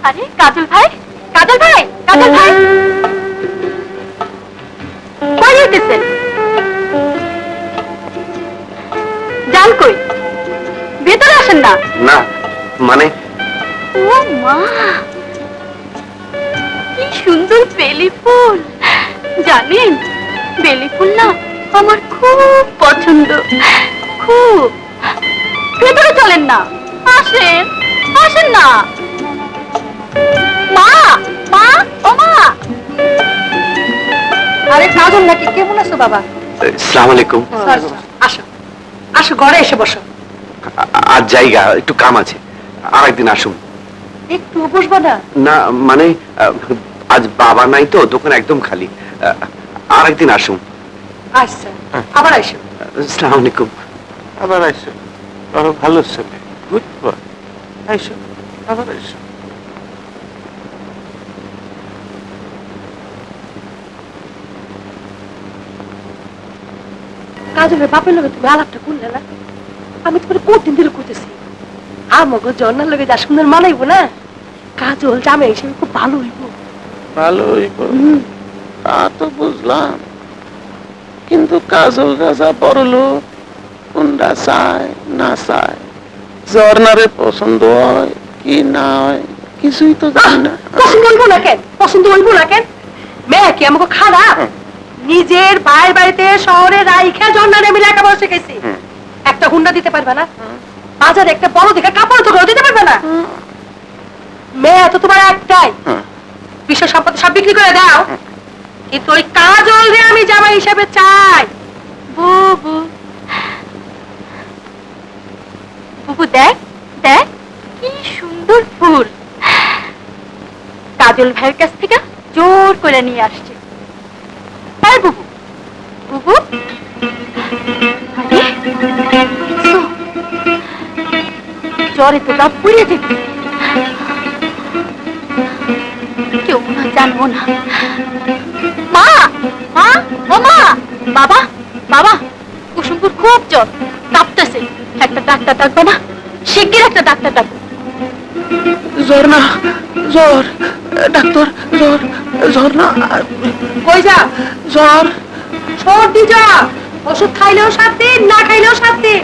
আরে কাজল ভাই, কাজল ভাই, কাজল ভাই, কই যেতেছেন? যান কই? ভেতরে আসেন না। না মানে ও মা, কি সুন্দর বেলি ফুল! জানেন, বেলি ফুল না আমার খুব পছন্দ, খুব। ভেতরে চলেন না, আসেন, আসেন না। মা, মা, ও মা। আরে কাজল নাকি? কেমন আছো বাবা? আসসালামু আলাইকুম। আসো, আসো, ঘরে এসে বসো। আজ জায়গা একটু কাম আছে, আরেকদিন আসুন। একটু বসবো না? না মানে আজ বাবা নাই তো, দোকান একদম খালি, আরেকদিন আসুন। আচ্ছা, আবার আসো। আসসালামু আলাইকুম। আবার আইসো, বড় ভালো ছেলে, গুড বয়। আইসো, আবার আইসো। কাজলের বাপের লগে তুমি আলাপটা করলে না? আমি তোমার কতদিন ধরে করতেছি, আমাকে জন্নার লগে যা সুন্দর মানাইবো না, কাজল জামাই হিসেবে খুব ভালো হইব। ভালো হইব তা তো বুঝলাম, কিন্তু কাজল রাজা বড় লোক, কোনটা চায় না চায়, ঝর্ণারে পছন্দ হয় কি না হয় কিছুই তো জানি না। পছন্দ হইব না কেন? পছন্দ হইব না কেন? মেয়ে কি আমাকে খারাপ? নিজের ভাইয়ের বাড়িতে শহরে রাইখা জন্নারে আমি লেখাপড়া শিখেছি, একটা হুন্ডা দিতে পারবে না? বাজারে একটা বড় দেখে কাপড় তো দিতে পারবে না? মেয়ে তো তোমার একটাই, বিশ্ব সম্পত্তি সব বিক্রি করে দাও, কিন্তু ওই কাজল রে আমি জামাই হিসেবে চাই। বুবু, বুবু দেখ, দেখ কি সুন্দর ফুল, কাজল ভাইয়ের কাছ থেকে জোর করে নিয়ে আসছে। তাই বুবু, বুবু, আরে দেখছো? জ্বরে তো গা পুড়িয়ে যেতে, কেউ না জানবো না। মা, মা, ও মা, বাবা, বাবা, কুসুমপুর খুব জ্বর, কাঁপতেছে, একটা ডাক্তার ডাকবে না? শিগগির একটা ডাক্তার ডাকবে। জ্বর না, জ্বর, ডাক্তার, জ্বর, জ্বর না, কই যা? জ্বর, সর্দি যা, ওষুধ খাইলেও 7 দিন, না খাইলেও 7 দিন।